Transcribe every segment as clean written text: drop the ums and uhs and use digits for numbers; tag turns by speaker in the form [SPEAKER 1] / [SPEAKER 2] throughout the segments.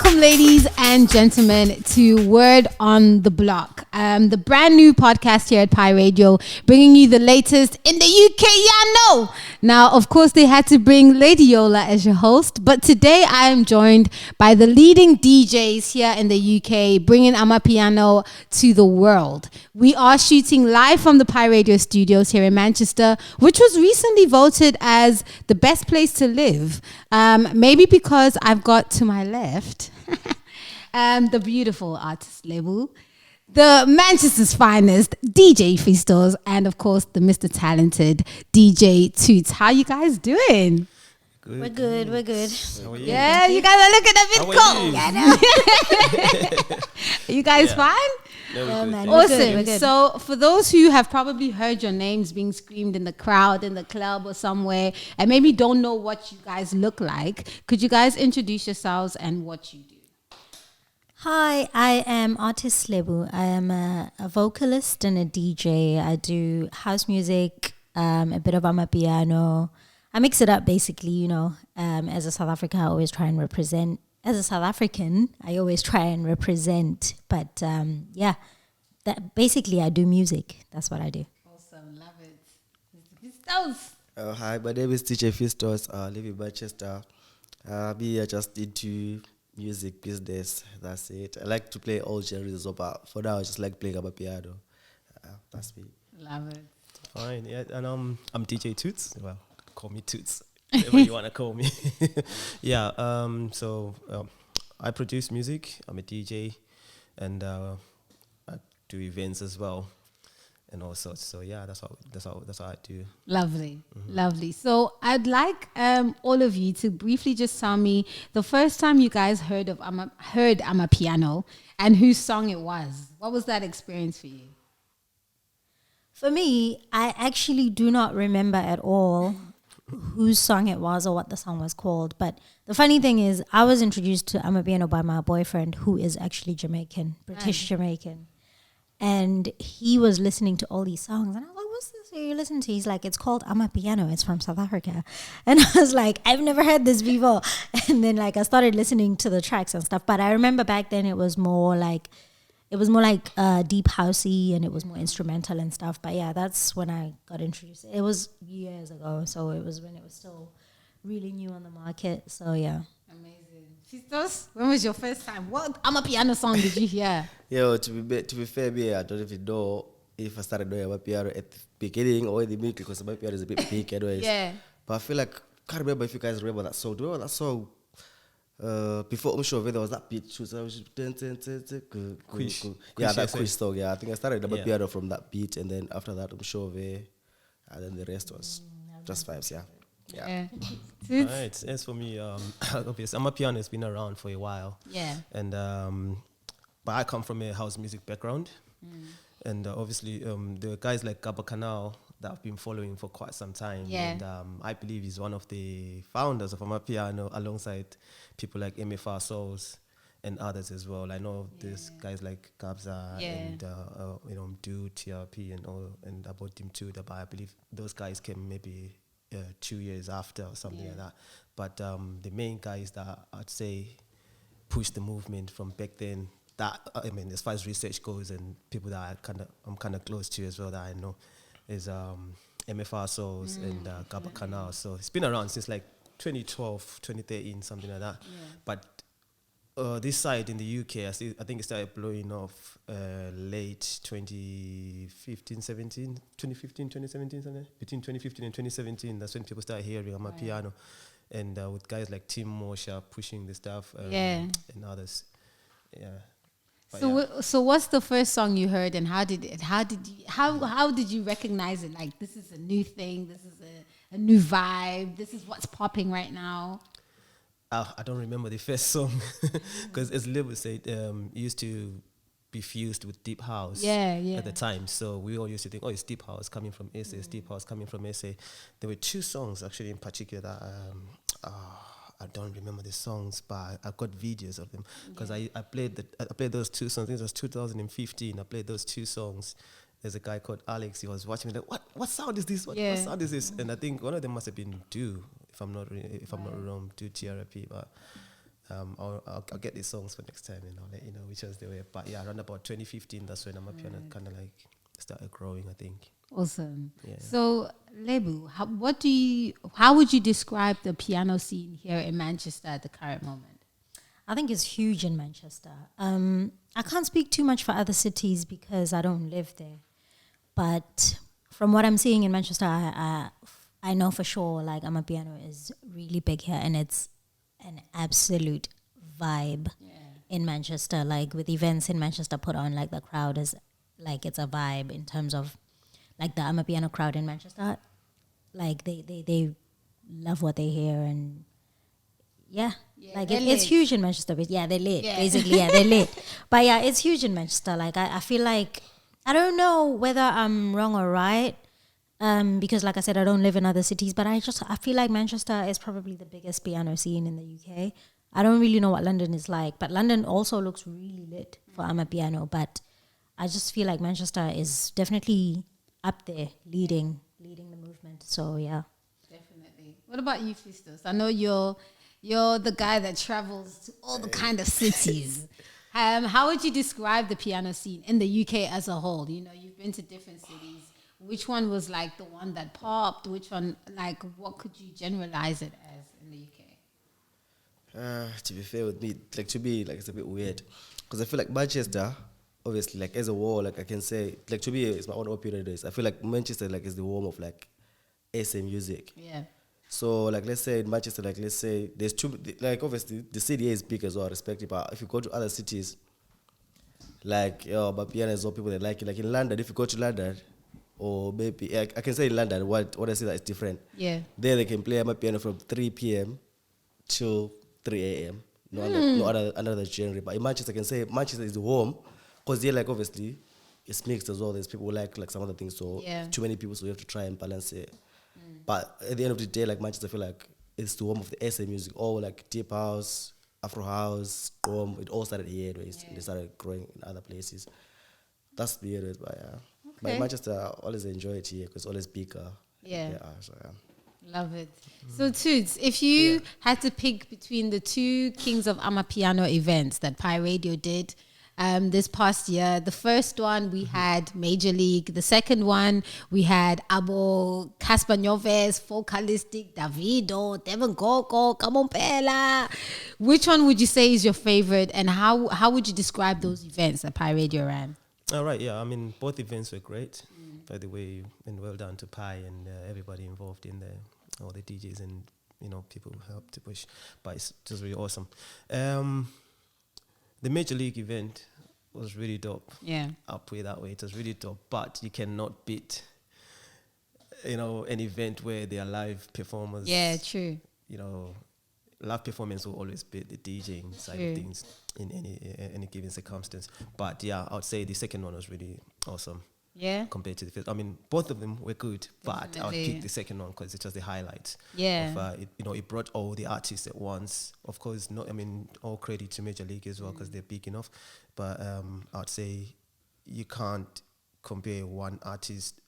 [SPEAKER 1] Welcome, ladies and gentlemen, to Word on the Block, the brand new podcast here at Pi Radio, bringing you the latest in the UK. Yeah, no. Now, of course, they had to bring Lady Yola as your host, but today I am joined by the leading DJs here in the UK, bringing Amapiano to the world. We are shooting live from the Pi Radio studios here in Manchester, which was recently voted as the best place to live. Maybe because I've got to my left the beautiful Artist Lebo, the Manchester's finest DJ Fistoz, and of course the Mr. Talented DJ Toots. How you guys doing?
[SPEAKER 2] Good.
[SPEAKER 3] We're good. We're good.
[SPEAKER 2] How are you?
[SPEAKER 1] Yeah, you guys are looking a bit cold. You guys fine?
[SPEAKER 2] No,
[SPEAKER 3] Yeah,
[SPEAKER 2] good.
[SPEAKER 3] man.
[SPEAKER 2] Yeah.
[SPEAKER 3] We're
[SPEAKER 1] Awesome.
[SPEAKER 3] good, we're good.
[SPEAKER 1] So for those who have probably heard your names being screamed in the crowd, in the club or somewhere, and maybe don't know what you guys look like, could you guys introduce yourselves and what you do?
[SPEAKER 3] Hi, I am Artist Lebo. I am a vocalist and a DJ. I do house music, a bit of Amapiano. I mix it up basically, you know. As a South African, I always try and represent. As a South African, I always try and represent. But yeah, that basically I do music. That's what I do.
[SPEAKER 1] Awesome, love it. Fistoz.
[SPEAKER 2] Hi, my name is DJ Fistoz. I live in Manchester. Me, I just into music business. That's it. I like to play all genres, but for now, I just like playing Amapiano. That's me.
[SPEAKER 1] Love it.
[SPEAKER 4] Fine, yeah, and I'm DJ Toots. Well, call me Toots, whatever you want to call me. Yeah, so I produce music. I'm a DJ, and I do events as well, and all sorts. So yeah, that's how I do.
[SPEAKER 1] Lovely, lovely. So I'd like all of you to briefly just tell me the first time you guys heard Amapiano and whose song it was. What was that experience for you?
[SPEAKER 3] For me, I actually do not remember at all whose song it was or what the song was called. But the funny thing is, I was introduced to Amapiano by my boyfriend, who is actually Jamaican, British Jamaican. And he was listening to all these songs. And I was like, what's this you're listening to? He's like, it's called Amapiano. It's from South Africa. And I was like, I've never heard this before. And then like I started listening to the tracks and stuff. But I remember back then it was more like deep housey, and it was more instrumental and stuff. But yeah, that's when I got introduced. It was years ago, so it was when it was still really new on the market. So yeah.
[SPEAKER 1] Amazing. Fistoz, when was your first time? What Amapiano song did you hear?
[SPEAKER 2] Yo, to be fair, me, I don't even know if I started doing Amapiano at the beginning or in the middle, because Amapiano is a bit big anyways.
[SPEAKER 1] Yeah.
[SPEAKER 2] But I feel like, can't remember if you guys remember that song. Do you remember that song? Before Umshove, there was that beat. Yeah, that quiz song. Yeah, I think I started Amapiano from that beat, and then after that Umshove, and then the rest was just vibes. Yeah.
[SPEAKER 1] Toots?
[SPEAKER 4] Right, as for me, obviously, Amapiano has been around for a while.
[SPEAKER 1] Yeah.
[SPEAKER 4] And but I come from a house music background, and obviously the guys like Gaba Canal that I've been following for quite some time.
[SPEAKER 1] Yeah.
[SPEAKER 4] And I believe he's one of the founders of Amapiano, alongside people like Fistoz and others as well. I know there's guys like Kabza and Do TRP and all, and about him too. But I believe those guys came maybe 2 years after or something like that. But the main guys that I'd say pushed the movement from back then, that I mean, as far as research goes, and people that I'm kind of close to as well that I know, is Fistoz and Gaba Canal. So it's been around since like 2012, 2013, something like that. Yeah. But this side in the UK, I think it started blowing off late 2015, 2017, something. Between 2015 and 2017, that's when people started hearing Amapiano. And with guys like Tim Mosha pushing the stuff and others. Yeah.
[SPEAKER 1] So what's the first song you heard, and how did you recognize it? Like, this is a new thing, this is a new vibe, this is what's popping right now?
[SPEAKER 4] I don't remember the first song because, as Lebo said, it used to be fused with deep house at the time. So we all used to think, oh, it's deep house coming from SA, it's deep house coming from SA. There were two songs actually in particular that I don't remember the songs, but I've got videos of them because I played those two songs. I think it was 2015. I played those two songs. There's a guy called Alex. He was watching me like, what sound is this? What sound is this? And I think one of them must have been Do, if I'm not wrong, Do TRP. But I'll get these songs for next time, and I'll let you know which ones they were. But yeah, around about 2015, that's when Amapiano kind of like started growing, I think.
[SPEAKER 1] Awesome.
[SPEAKER 4] Yeah.
[SPEAKER 1] So, Lebo, how would you describe the piano scene here in Manchester at the current moment?
[SPEAKER 3] I think it's huge in Manchester. I can't speak too much for other cities because I don't live there. But from what I'm seeing in Manchester, I know for sure like Amapiano is really big here, and it's an absolute vibe in Manchester. Like with events in Manchester put on, like the crowd is like, it's a vibe in terms of like the Amapiano crowd in Manchester. Like they love what they hear, and like it's huge in Manchester. But yeah, they're lit. Basically, they're lit. But yeah, it's huge in Manchester. Like I feel like, I don't know whether I'm wrong or right, because like I said, I don't live in other cities, but I feel like Manchester is probably the biggest piano scene in the UK. I don't really know what London is like, but London also looks really lit for Amapiano. But I just feel like Manchester is definitely up there, leading the movement. So yeah,
[SPEAKER 1] definitely. What about you, Fistoz? I know you're the guy that travels to all the kind of cities. How would you describe the piano scene in the UK as a whole? You know, you've been to different cities. Which one was like the one that popped? Which one, like, what could you generalize it as in the UK?
[SPEAKER 2] To be fair with me, like to me, like it's a bit weird, because I feel like Manchester, obviously, like as a whole, like I can say, like to me, it's my own opinion. I feel like Manchester, like is the home of like SA music.
[SPEAKER 1] Yeah.
[SPEAKER 2] So like let's say in Manchester, like let's say there's like obviously the city is big as well, respective. But if you go to other cities, like but piano is all people that like it. Like in London, if you go to London, or maybe I can say in London, what I see that is different.
[SPEAKER 1] Yeah.
[SPEAKER 2] There they can play my piano from 3 p.m. till 3 a.m. No other another genre. But in Manchester, I can say Manchester is the home, because they're like obviously it's mixed as well. There's people who like some other things, so too many people, so you have to try and balance it. But at the end of the day, like Manchester, I feel like it's the home of the SA music, all like deep house, Afro-house, gqom. It all started here, and they started growing in other places. That's the area, but yeah. But Manchester, I always enjoy it here because it's always bigger. So
[SPEAKER 1] Love it. So Toots, if you had to pick between the two Kings of Amapiano events that Pi Radio did this past year, the first one we had Major League, the second one we had Abo Caspanyoves, Focalistic, Davido, Devon Coco, Camompela. Which one would you say is your favorite, and how would you describe those events that Pi Radio ran?
[SPEAKER 4] All right, yeah. I mean, both events were great, by the way, and well done to Pi and everybody involved in there, all the DJs and people who helped to push. But it's just really awesome. The Major League event was really dope.
[SPEAKER 1] Yeah,
[SPEAKER 4] I'll put it that way. It was really dope, but you cannot beat, an event where there are live performers.
[SPEAKER 1] Yeah, true.
[SPEAKER 4] Live performance will always beat the DJing side of things in any given circumstance. But yeah, I would say the second one was really awesome.
[SPEAKER 1] Yeah.
[SPEAKER 4] Compared to the first, I mean, both of them were good, but I would pick the second one because it's just the highlight.
[SPEAKER 1] Yeah.
[SPEAKER 4] Of, it brought all the artists at once. Of course, all credit to Major League as well because they're big enough. But I'd say you can't compare one artist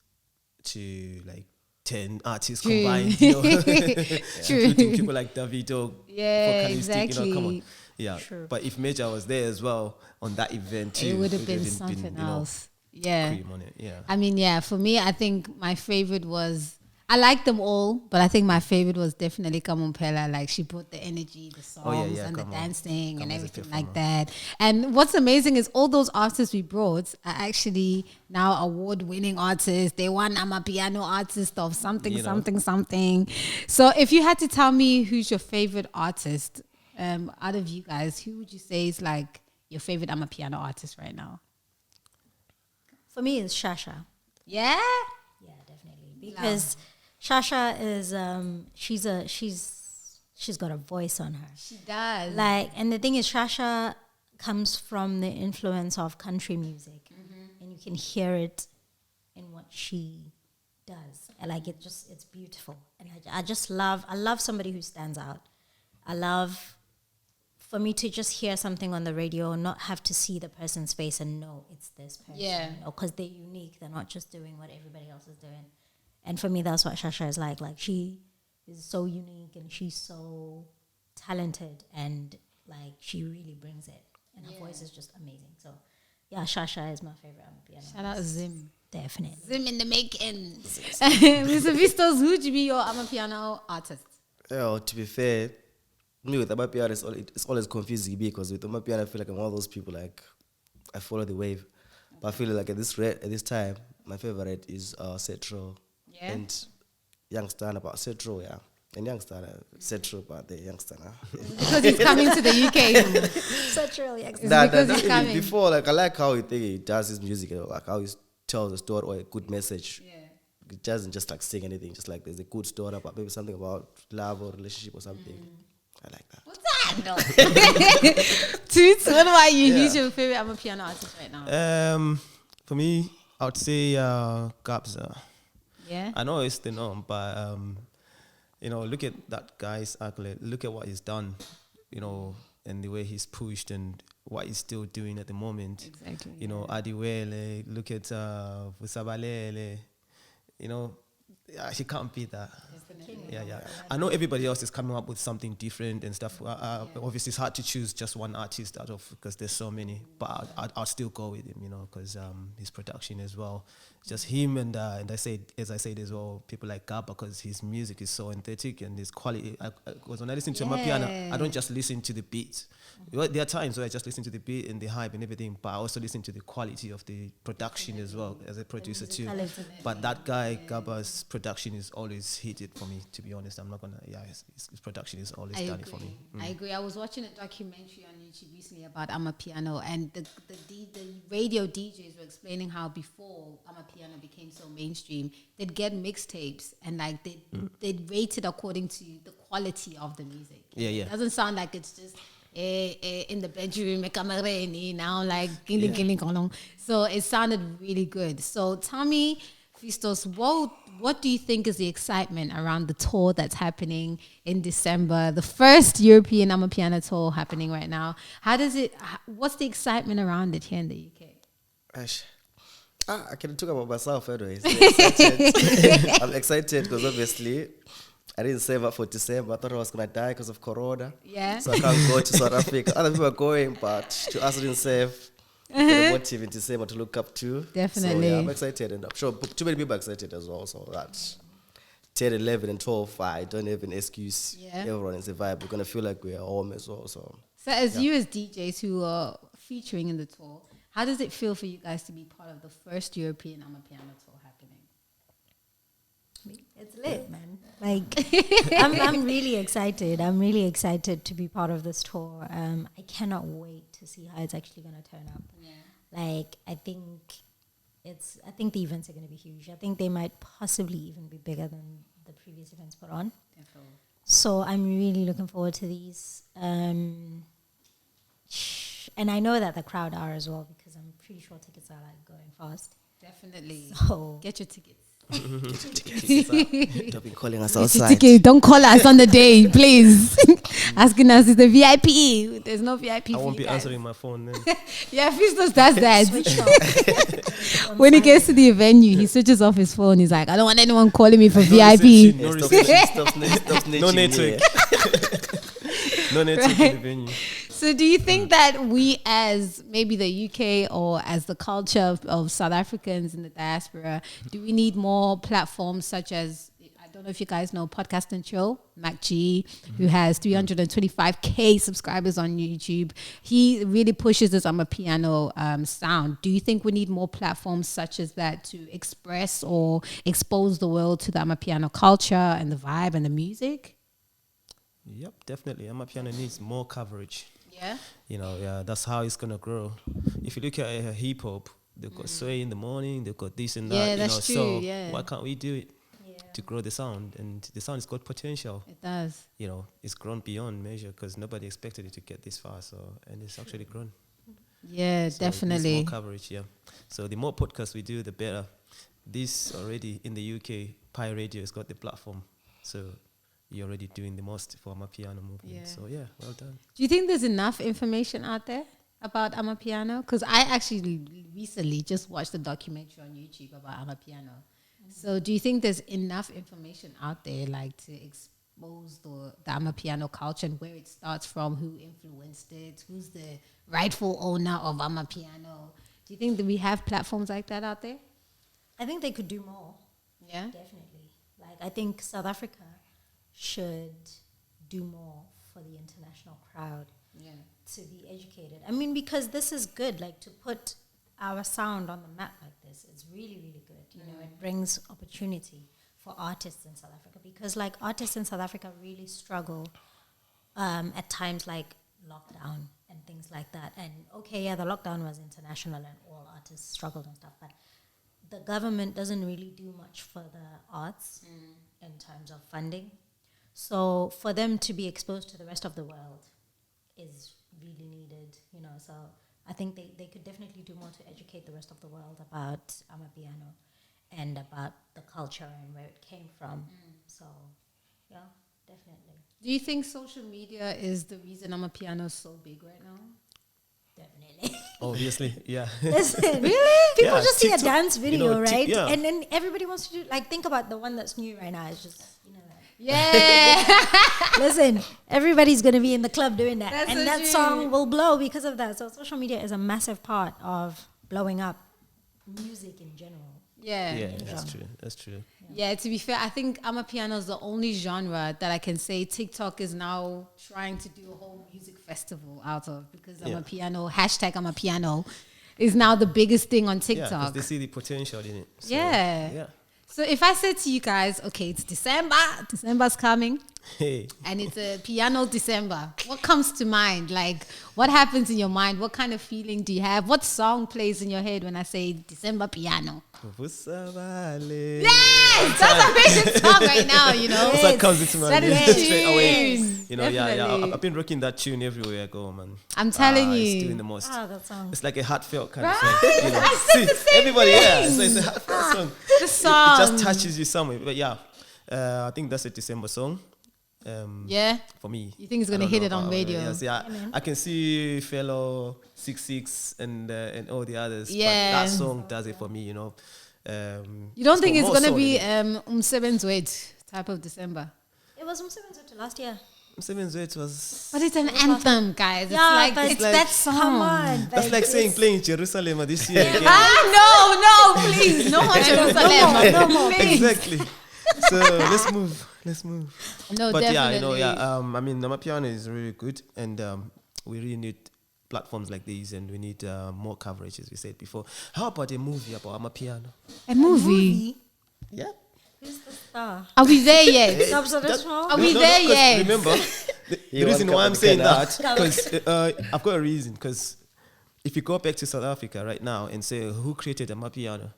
[SPEAKER 4] to like 10 artists combined.
[SPEAKER 1] True.
[SPEAKER 4] Including people like Davido.
[SPEAKER 1] Yeah, exactly.
[SPEAKER 4] Come on. Yeah. True. But if Major was there as well on that event too,
[SPEAKER 1] it would have been something else. Yeah.
[SPEAKER 4] Cream on it. Yeah.
[SPEAKER 1] I mean, for me, I think my favorite was, I like them all, but I think my favorite was definitely Camompela. Like, she brought the energy, the songs, and the dancing and everything like that. And what's amazing is all those artists we brought are actually now award-winning artists. They won Amapiano artist of something. So if you had to tell me who's your favorite artist out of you guys, who would you say is like your favorite Amapiano artist right now?
[SPEAKER 3] For me, it's Shasha.
[SPEAKER 1] Yeah?
[SPEAKER 3] Yeah, definitely. Because Shasha is she's got a voice on her.
[SPEAKER 1] She does.
[SPEAKER 3] And the thing is, Shasha comes from the influence of country music, and you can hear it in what she does. And it's beautiful. And I love somebody who stands out. I love for me to just hear something on the radio and not have to see the person's face and know it's this person.
[SPEAKER 1] Yeah.
[SPEAKER 3] Because they're unique. They're not just doing what everybody else is doing. And for me, that's what Shasha is like. Like, she is so unique and she's so talented. And Like, she really brings it. And her voice is just amazing. So, yeah, Shasha is my favorite Amapiano.
[SPEAKER 1] Shout out Zim.
[SPEAKER 3] Definitely.
[SPEAKER 1] Zim in the making. Mr. Fistoz, who would you be your Amapiano artist?
[SPEAKER 2] Yeah, to be fair, me with Amapiano, it's always confusing me because with Amapiano, I feel like I'm one of those people, like, I follow the wave. But I feel like at this time, my favorite is Setro.
[SPEAKER 1] Yeah.
[SPEAKER 2] And Youngster about Setro, yeah. And Youngster, Setro about the Youngster.
[SPEAKER 1] Because he's coming to the UK.
[SPEAKER 3] Such really
[SPEAKER 1] because he's coming.
[SPEAKER 2] Before, like, I like how he does his music, like how he tells a story or a good message.
[SPEAKER 1] Yeah.
[SPEAKER 2] It doesn't just like sing anything, just like there's a good story about maybe something about love or relationship or something. I like that.
[SPEAKER 1] What's that? Toots, what about you? Who's your favorite Amapiano artist right now?
[SPEAKER 4] For me, I would say Gabza.
[SPEAKER 1] Yeah.
[SPEAKER 4] I know it's the norm, but look at that guy's accolade. Look at what he's done, and the way he's pushed and what he's still doing at the moment.
[SPEAKER 1] Exactly.
[SPEAKER 4] Adiwele, look at Vusabalele, she can't beat that. Yeah. I know everybody else is coming up with something different and stuff. Obviously, it's hard to choose just one artist out of because there's so many. But I'll still go with him, because his production as well. Just him and as I said as well, people like Gab because his music is so authentic and his quality. Because when I listen to Amapiano, I don't just listen to the beat. There are times where I just listen to the beat and the hype and everything, but I also listen to the quality of the production as well as a producer too. But that guy, Gaba's production is always hit it for me, to be honest. I'm not gonna, his production is always done it for me.
[SPEAKER 1] I agree. I was watching a documentary on YouTube recently about Amapiano, and the radio DJs were explaining how before Amapiano became so mainstream, they'd get mixtapes and like they'd rate it according to the quality of the music.
[SPEAKER 4] Yeah.
[SPEAKER 1] It doesn't sound like it's just in the bedroom, now like so it sounded really good. So tell me, Fistoz, what do you think is the excitement around the tour that's happening in December, the first European Amapiano tour happening right now? What's the excitement around it here in the UK?
[SPEAKER 2] I can talk about myself anyways. I'm excited because obviously I didn't save up for December. I thought I was going to die because of Corona.
[SPEAKER 1] Yeah.
[SPEAKER 2] So I can't go to South Africa. Other people are going, but to us, I didn't save. Get a motive in December to look up to.
[SPEAKER 1] Definitely.
[SPEAKER 2] So, I'm excited. And I'm sure too many people are excited as well. So that 10, 11, and 12, I don't have an excuse.
[SPEAKER 1] Yeah.
[SPEAKER 2] Everyone is a vibe. We're going to feel like we're home as well. So
[SPEAKER 1] as you as DJs who are featuring in the tour, how does it feel for you guys to be part of the first European Amapiano tour happening?
[SPEAKER 3] It's lit, man. Like, I'm really excited. I'm really excited to be part of this tour. I cannot wait to see how it's actually going to turn up.
[SPEAKER 1] Yeah.
[SPEAKER 3] Like, I think the events are going to be huge. I think they might possibly even be bigger than the previous events put on.
[SPEAKER 1] Definitely.
[SPEAKER 3] So I'm really looking forward to these. And I know that the crowd are as well because I'm pretty sure tickets are like going fast.
[SPEAKER 1] Definitely.
[SPEAKER 3] So
[SPEAKER 1] Get your tickets.
[SPEAKER 2] don't be calling us
[SPEAKER 1] Get your
[SPEAKER 2] outside.
[SPEAKER 1] ticket. Don't call us on the day, please. Asking us is the VIP. There's no VIP.
[SPEAKER 4] I
[SPEAKER 1] for
[SPEAKER 4] won't
[SPEAKER 1] you
[SPEAKER 4] be
[SPEAKER 1] guys.
[SPEAKER 4] answering my phone then.
[SPEAKER 1] Yeah, Fistoz does that.
[SPEAKER 3] switch off.
[SPEAKER 1] When he gets to the venue, he switches off his phone. He's like, I don't want anyone calling me for VIP.
[SPEAKER 4] reception,
[SPEAKER 2] No
[SPEAKER 4] Stop
[SPEAKER 2] snitching.
[SPEAKER 4] No network. No network in the venue.
[SPEAKER 1] So do you think that we as maybe the UK or as the culture of South Africans in the diaspora, do we need more platforms such as, I don't know if you guys know Podcast and Chill, Mac G, who has 325K subscribers on YouTube. He really pushes this Amapiano sound. Do you think we need more platforms such as that to express or expose the world to the Amapiano culture and the vibe and the music?
[SPEAKER 4] Yep, definitely. Amapiano needs more coverage.
[SPEAKER 1] Yeah.
[SPEAKER 4] That's how it's gonna grow. If you look at hip hop, they've got sway in the morning, they've got this and that.
[SPEAKER 1] Yeah, that's true.
[SPEAKER 4] So
[SPEAKER 1] Yeah.
[SPEAKER 4] why can't we do it to grow the sound? And the sound has got potential.
[SPEAKER 1] It does.
[SPEAKER 4] It's grown beyond measure because nobody expected it to get this far. And it's actually grown.
[SPEAKER 1] Yeah,
[SPEAKER 4] So it needs
[SPEAKER 1] definitely.
[SPEAKER 4] more coverage. Yeah. So the more podcasts we do, the better. This already in the UK, Pi Radio has got the platform. So you're already doing the most for Amapiano movement.
[SPEAKER 1] Yeah.
[SPEAKER 4] So yeah, well done.
[SPEAKER 1] Do you think there's enough information out there about Amapiano? Because I actually recently just watched a documentary on YouTube about Amapiano. So do you think there's enough information out there, like exposed or the Amapiano culture and where it starts from, who influenced it, who's the rightful owner of Amapiano. Do you think that we have platforms like that out there?
[SPEAKER 3] I think they could do more.
[SPEAKER 1] Yeah.
[SPEAKER 3] Definitely. Like, I think South Africa should do more for the international crowd to be educated. I mean, because this is good, like to put our sound on the map like this, it's really, really good. You know, it brings opportunity for artists in South Africa, because like artists in South Africa really struggle at times like lockdown and things like that. And okay, yeah, the lockdown was international and all artists struggled and stuff, but the government doesn't really do much for the arts in terms of funding. So for them to be exposed to the rest of the world is really needed, you know. So I think they could definitely do more to educate the rest of the world about Amapiano and about the culture and where it came from. So, yeah, definitely.
[SPEAKER 1] Do you think social media is the reason Amapiano is so big right now?
[SPEAKER 3] Definitely.
[SPEAKER 4] Obviously, yeah.
[SPEAKER 3] Listen, really? People just see a
[SPEAKER 4] TikTok,
[SPEAKER 3] dance video, right?
[SPEAKER 4] yeah.
[SPEAKER 3] And then everybody wants to do, like, think about the one that's new right now. It's just, you know.
[SPEAKER 1] Yeah.
[SPEAKER 3] Listen, everybody's going to be in the club doing that.
[SPEAKER 1] That's
[SPEAKER 3] and
[SPEAKER 1] so
[SPEAKER 3] that
[SPEAKER 1] true.
[SPEAKER 3] song will blow because of that. So social media is a massive part of blowing up music in general.
[SPEAKER 1] Yeah.
[SPEAKER 4] That's true.
[SPEAKER 1] Yeah, to be fair, I think Amapiano is the only genre that I can say TikTok is now trying to do a whole music festival out of, because Amapiano, #Amapiano is now the biggest thing on
[SPEAKER 4] Yeah, 'cause
[SPEAKER 1] TikTok.
[SPEAKER 4] they see the potential in it. So,
[SPEAKER 1] Yeah. So if I said to you guys, okay, it's December's coming,
[SPEAKER 4] Hey.
[SPEAKER 1] and it's a piano December, what comes to mind? Like, what happens in your mind? What kind of feeling do you have? What song plays in your head when I say December piano? Yes! That's a favorite song right now, you know?
[SPEAKER 4] That comes into my
[SPEAKER 1] That
[SPEAKER 4] head
[SPEAKER 1] is
[SPEAKER 4] straight away.
[SPEAKER 1] tune.
[SPEAKER 4] You know,
[SPEAKER 1] Definitely.
[SPEAKER 4] I've been rocking that tune everywhere I go, man.
[SPEAKER 1] I'm telling
[SPEAKER 4] It's
[SPEAKER 1] you.
[SPEAKER 4] doing the most.
[SPEAKER 3] That song.
[SPEAKER 4] It's like a heartfelt kind
[SPEAKER 1] Right?
[SPEAKER 4] of song. You know?
[SPEAKER 1] I said the same
[SPEAKER 4] everybody,
[SPEAKER 1] thing.
[SPEAKER 4] so it's a heartfelt song.
[SPEAKER 1] The song.
[SPEAKER 4] It just touches you somewhere. But yeah, I think that's a December song.
[SPEAKER 1] Yeah?
[SPEAKER 4] For me.
[SPEAKER 1] You think it's
[SPEAKER 4] I
[SPEAKER 1] gonna
[SPEAKER 4] don't
[SPEAKER 1] hit
[SPEAKER 4] know
[SPEAKER 1] it on
[SPEAKER 4] about
[SPEAKER 1] radio?
[SPEAKER 4] Yes, yeah, I can see fellow 66 and all the others.
[SPEAKER 1] Yeah.
[SPEAKER 4] But that song does it for me, you know.
[SPEAKER 1] You don't think it's
[SPEAKER 4] got
[SPEAKER 1] going to
[SPEAKER 4] more
[SPEAKER 1] be
[SPEAKER 4] soul in it.
[SPEAKER 1] Seven's Weight type of December?
[SPEAKER 3] It was from 7 to last year.
[SPEAKER 4] Seven's Weight was.
[SPEAKER 1] But it's an anthem, guys. It's
[SPEAKER 3] Yeah,
[SPEAKER 1] like,
[SPEAKER 3] but
[SPEAKER 1] it's
[SPEAKER 4] like-
[SPEAKER 1] that song.
[SPEAKER 3] Come on.
[SPEAKER 4] That's like saying playing Jerusalem this year. again.
[SPEAKER 1] No, please. No more Jerusalem.
[SPEAKER 3] No more.
[SPEAKER 1] Please.
[SPEAKER 4] Exactly. So let's move.
[SPEAKER 1] No,
[SPEAKER 4] But
[SPEAKER 1] definitely.
[SPEAKER 4] yeah, you know, I mean, Amapiano is really good, and we really need platforms like these, and we need more coverage, as we said before. How about a movie about Amapiano?
[SPEAKER 1] A movie.
[SPEAKER 4] Yeah.
[SPEAKER 3] Who's the star?
[SPEAKER 1] Are we there yet?
[SPEAKER 3] Substitutional?
[SPEAKER 1] Are we there yet?
[SPEAKER 4] Remember, the
[SPEAKER 2] You
[SPEAKER 4] reason
[SPEAKER 2] won't
[SPEAKER 4] why
[SPEAKER 2] come
[SPEAKER 4] I'm
[SPEAKER 2] with
[SPEAKER 4] saying
[SPEAKER 2] the canal.
[SPEAKER 4] that, because I've got a reason. Because if you go back to South Africa right now and say who created Amapiano,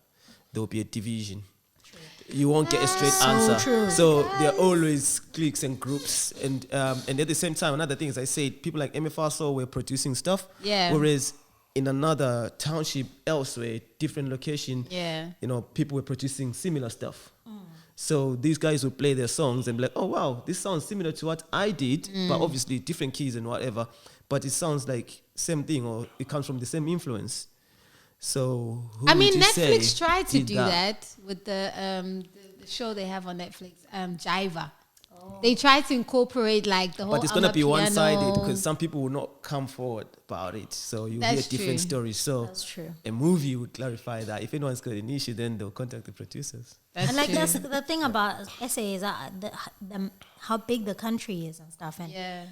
[SPEAKER 4] there will be a division. You won't get a straight answer.
[SPEAKER 3] true.
[SPEAKER 4] So there are always cliques and groups, and at the same time, another thing is I said people like Fistoz were producing stuff,
[SPEAKER 1] Yeah.
[SPEAKER 4] whereas in another township elsewhere, different location,
[SPEAKER 1] Yeah.
[SPEAKER 4] you know, people were producing similar stuff. So these guys would play their songs and be like, oh wow, this sounds similar to what I did, but obviously different keys and whatever. But it sounds like same thing, or it comes from the same influence. So who
[SPEAKER 1] I mean,
[SPEAKER 4] would you
[SPEAKER 1] Netflix
[SPEAKER 4] say
[SPEAKER 1] tried to
[SPEAKER 4] did
[SPEAKER 1] do that with the show they have on Netflix, Jiva. They tried to incorporate like the whole.
[SPEAKER 4] But it's gonna be
[SPEAKER 1] Amapiano.
[SPEAKER 4] one-sided because some people will not come forward about it. So you hear
[SPEAKER 1] That's
[SPEAKER 4] different
[SPEAKER 1] true.
[SPEAKER 4] stories. So
[SPEAKER 3] That's true.
[SPEAKER 4] a movie would clarify that. If anyone's got an issue, then they'll contact the producers.
[SPEAKER 1] That's
[SPEAKER 3] And like
[SPEAKER 1] true.
[SPEAKER 3] that's the thing about SA is that how big the country is and stuff, and
[SPEAKER 1] Yeah.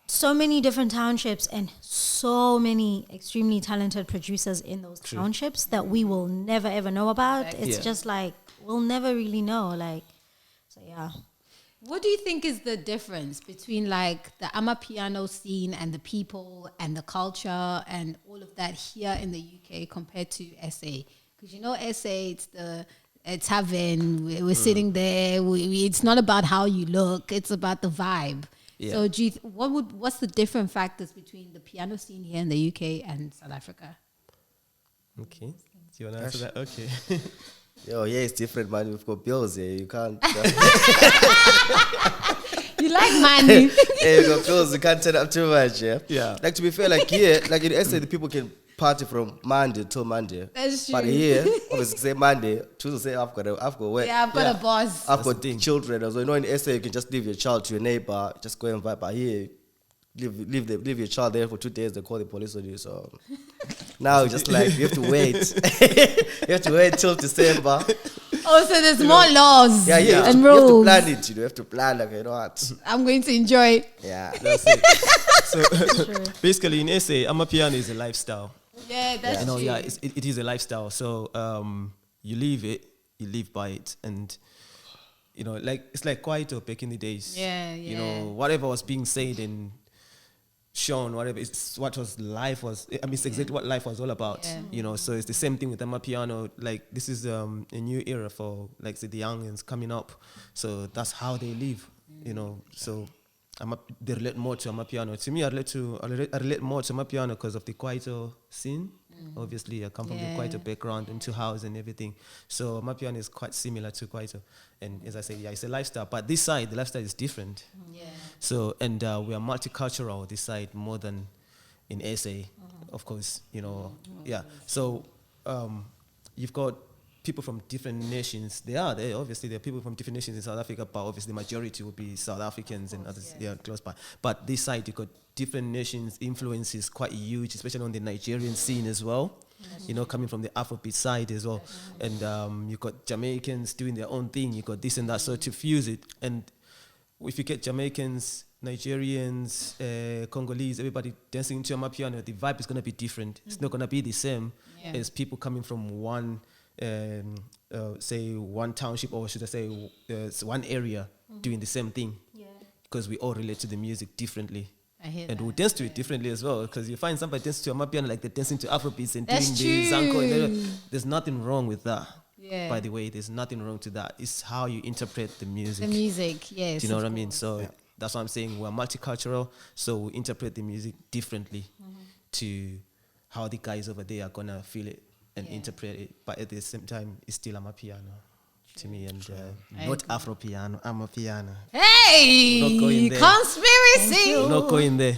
[SPEAKER 3] so many different townships and so many extremely talented producers in those townships that we will never ever know about.
[SPEAKER 1] Exactly.
[SPEAKER 3] It's
[SPEAKER 4] Yeah.
[SPEAKER 3] just like we'll never really know. Like, so yeah.
[SPEAKER 1] What do you think is the difference between like the Amapiano scene and the people and the culture and all of that here in the UK compared to SA? Because you know SA, it's heaven. We're sitting there. It's not about how you look. It's about the vibe.
[SPEAKER 4] Yeah.
[SPEAKER 1] So do you what's the different factors between the piano scene here in the UK and South Africa?
[SPEAKER 4] Okay. Do you want to answer that? Okay.
[SPEAKER 2] Yo, yeah, it's different, man. We've got bills here. You can't.
[SPEAKER 1] You like money?
[SPEAKER 2] Hey, you got bills. You can't turn up too much, yeah.
[SPEAKER 4] Yeah.
[SPEAKER 2] Like to be fair, like here, like in SA, the people can party from Monday till Monday.
[SPEAKER 1] That's true.
[SPEAKER 2] But here, obviously, say Monday, Tuesday say I've got work.
[SPEAKER 1] Yeah, I've got a boss.
[SPEAKER 2] I've got children. So, in SA, you can just leave your child to your neighbor, just go and vibe. But here, leave your child there for 2 days, they call the police on you. So now just like you have to wait. You have to wait till December.
[SPEAKER 1] Oh, so there's more laws
[SPEAKER 2] Yeah,
[SPEAKER 1] and
[SPEAKER 2] you have to
[SPEAKER 1] rules.
[SPEAKER 2] plan it. You have to plan, like, you know what?
[SPEAKER 1] I'm going to enjoy.
[SPEAKER 2] Yeah.
[SPEAKER 4] That's it. So basically, in SA, Amapiano is a lifestyle.
[SPEAKER 1] Yeah, that's true.
[SPEAKER 4] Yeah, it is a lifestyle. So you live by it, and like it's like Kwaito back in the days.
[SPEAKER 1] Yeah.
[SPEAKER 4] Whatever was being said and shown, whatever, it's it's exactly what life was all about.
[SPEAKER 1] Yeah.
[SPEAKER 4] So it's the same thing with Amapiano. Like, this is a new era for, like, say, the youngins coming up. So that's how they live. So they relate more to Amapiano. To me, I relate more to Amapiano because of the Kwaito scene. Obviously, I come from the Kwaito background, into house and everything. So Amapiano is quite similar to Kwaito. And as I say, it's a lifestyle. But this side, the lifestyle is different.
[SPEAKER 1] Yeah.
[SPEAKER 4] So, and we are multicultural this side more than in SA, of course, Yeah. So you've got people from different nations. Obviously, there are people from different nations in South Africa, but obviously the majority will be South Africans and others, close by. But this side, you've got different nations, influences quite huge, especially on the Nigerian scene as well, coming from the Afrobeat side as well. And you've got Jamaicans doing their own thing, you've got this and that. So to fuse it, and if you get Jamaicans, Nigerians, Congolese, everybody dancing to Amapiano, the vibe is going to be different. It's not going to be the same as people coming from one township, or should I say one area, doing the same thing. Because we all relate to the music differently.
[SPEAKER 1] I hear
[SPEAKER 4] and
[SPEAKER 1] that.
[SPEAKER 4] we dance to it differently as well. Because you find somebody dancing to Amapiano like they're dancing to Afrobeats and
[SPEAKER 1] That's
[SPEAKER 4] doing the Zanko.
[SPEAKER 1] true.
[SPEAKER 4] There's nothing wrong with that.
[SPEAKER 1] Yeah.
[SPEAKER 4] By the way, there's nothing wrong to that. It's how you interpret the music.
[SPEAKER 1] The music, yes.
[SPEAKER 4] Do you know
[SPEAKER 1] of
[SPEAKER 4] what I mean?
[SPEAKER 1] course.
[SPEAKER 4] So that's what I'm saying. We're multicultural, so we interpret the music differently to how the guys over there are gonna feel it and interpret it. But at the same time, it's still Amapiano to me, and not Afro-piano. Amapiano.
[SPEAKER 1] Hey!
[SPEAKER 4] We're not going there.
[SPEAKER 1] Conspiracy!
[SPEAKER 4] We're not going there.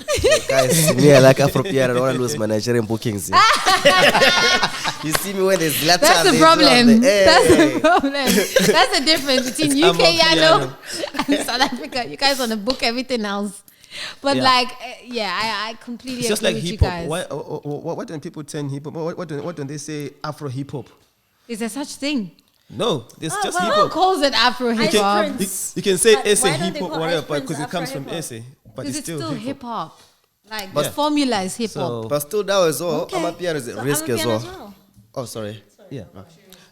[SPEAKER 2] Guys, me, I like Afro-piano. I don't want to lose my Nigerian bookings. You see me when there's Zlatan.
[SPEAKER 1] That's the problem. That's the problem. That's the difference between UK Yano and South Africa. You guys want to book everything else. But I completely
[SPEAKER 4] It's just
[SPEAKER 1] agree
[SPEAKER 4] like
[SPEAKER 1] with you
[SPEAKER 4] hip hop.
[SPEAKER 1] guys.
[SPEAKER 4] Why don't people turn hip hop? What don't they say Afro hip hop?
[SPEAKER 1] Is there such thing?
[SPEAKER 4] No, it's just hip
[SPEAKER 1] Who
[SPEAKER 4] hop.
[SPEAKER 1] calls it Afro hip hop?
[SPEAKER 4] You can say
[SPEAKER 3] But
[SPEAKER 4] SA
[SPEAKER 3] why don't
[SPEAKER 4] hip
[SPEAKER 3] they
[SPEAKER 4] hop,
[SPEAKER 3] call
[SPEAKER 4] whatever,
[SPEAKER 3] Ice Prince
[SPEAKER 4] because it comes from
[SPEAKER 3] Afro-hip-hop?
[SPEAKER 4] SA. But
[SPEAKER 1] Because
[SPEAKER 4] it's
[SPEAKER 1] it's still
[SPEAKER 4] hip
[SPEAKER 1] hip
[SPEAKER 4] hop.
[SPEAKER 1] hop. Like the formula is hip hop.
[SPEAKER 4] So
[SPEAKER 2] But still, that as well.
[SPEAKER 3] Okay.
[SPEAKER 2] Amapiano is at
[SPEAKER 3] So
[SPEAKER 2] risk as
[SPEAKER 3] Amapiano
[SPEAKER 2] well. Oh, sorry.
[SPEAKER 4] yeah.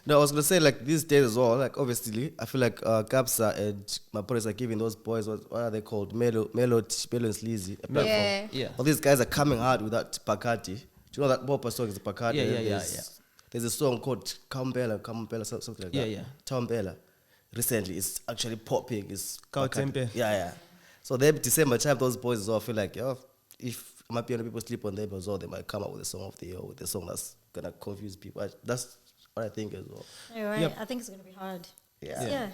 [SPEAKER 2] No, I was gonna say, like, these days as well. Like, obviously, I feel like Kapsa and Maporis are giving those boys what are they called? Melo and Sleazy. A platform.
[SPEAKER 1] Yeah.
[SPEAKER 4] Yeah.
[SPEAKER 2] All these guys are coming out with that Pakati. Do you know that Bopa song is Pakati?
[SPEAKER 4] Yeah.
[SPEAKER 2] There's a song called Kampela, something like that.
[SPEAKER 4] Yeah.
[SPEAKER 2] Taumpela. Recently, it's actually popping. It's
[SPEAKER 4] Kautempe.
[SPEAKER 2] Pakati. Yeah. So then December time, those boys as well feel like, if Amapiano people sleep on them as well, they might come up with a song of the year, with a song that's gonna confuse people. That's what I think as well.
[SPEAKER 3] You're right.
[SPEAKER 4] Yep.
[SPEAKER 3] I think it's going to be hard.
[SPEAKER 2] Yeah.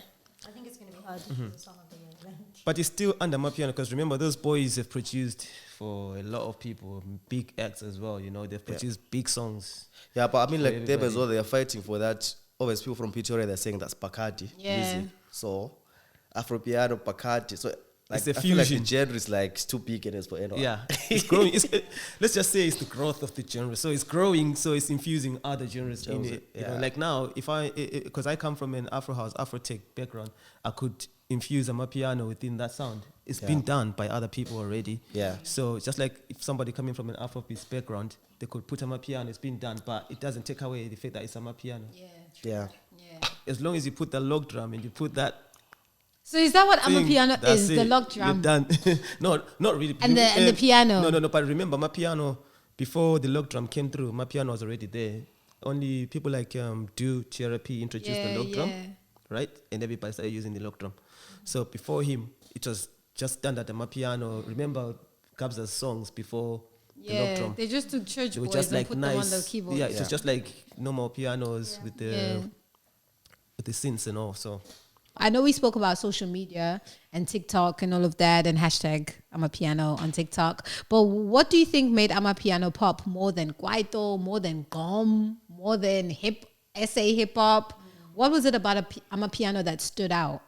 [SPEAKER 3] I think it's going to be hard to do the song of the year.
[SPEAKER 4] But it's still under Amapiano, because remember, those boys have produced for a lot of people, big acts as well. They've produced big songs.
[SPEAKER 2] Yeah, but I mean, like, them as
[SPEAKER 4] everybody.
[SPEAKER 2] well, they are fighting for that. Always people from Pretoria, they're saying that's Pakati
[SPEAKER 1] Yeah.
[SPEAKER 2] music. So, Afro-piano, Pakati. So, like,
[SPEAKER 4] It's a
[SPEAKER 2] I feel like the
[SPEAKER 4] fusion.
[SPEAKER 2] genre is like too big and it's for anyone.
[SPEAKER 4] Yeah, it's growing. Let's just say it's the growth of the genre. So it's growing, so it's infusing other genres in it.
[SPEAKER 2] Yeah.
[SPEAKER 4] Like now, because I come from an Afro-house, Afro-tech background, I could infuse Amapiano within that sound. It's been done by other people already.
[SPEAKER 2] Yeah.
[SPEAKER 4] So just like if somebody coming from an Afrobeat background, they could put Amapiano, it's been done, but it doesn't take away the fact that it's Amapiano.
[SPEAKER 2] Yeah.
[SPEAKER 4] As long as you put the log drum and you put that
[SPEAKER 1] So is that what
[SPEAKER 4] thing,
[SPEAKER 1] Amapiano
[SPEAKER 4] that's
[SPEAKER 1] is?
[SPEAKER 4] it.
[SPEAKER 1] The log
[SPEAKER 4] You're
[SPEAKER 1] drum?
[SPEAKER 4] done. No, not really.
[SPEAKER 1] And the piano?
[SPEAKER 4] No. But remember, my piano, before the log drum came through, my piano was already there. Only people like Therapy introduced the log drum, right? And everybody started using the log drum. So before him, it was just standard Amapiano. Remember Kabza's songs before the log drum?
[SPEAKER 1] They just took church
[SPEAKER 4] They were
[SPEAKER 1] boys
[SPEAKER 4] just
[SPEAKER 1] and
[SPEAKER 4] like
[SPEAKER 1] put
[SPEAKER 4] nice.
[SPEAKER 1] them on the keyboard.
[SPEAKER 4] It was just like normal pianos with the synths and all. So
[SPEAKER 1] I know we spoke about social media and TikTok and all of that and hashtag Amapiano on TikTok. But what do you think made Amapiano pop more than Kwaito, more than gqom, more than SA hip hop? What was it about Amapiano that stood out?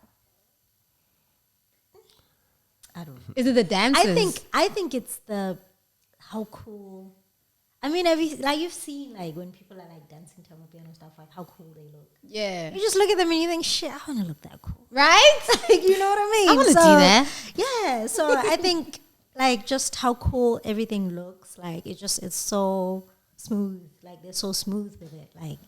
[SPEAKER 3] I don't know.
[SPEAKER 1] Is it the dances?
[SPEAKER 3] I think it's the how cool. I mean, you've seen like when people are like dancing to Amapiano stuff, like how cool they look.
[SPEAKER 1] Yeah.
[SPEAKER 3] You just look at them and you think, shit, I want to look that cool.
[SPEAKER 1] Right?
[SPEAKER 3] Like, you know what I mean?
[SPEAKER 1] I want to do that.
[SPEAKER 3] Yeah. So I think like just how cool everything looks. Like it's so smooth. Like they're so smooth with it. Like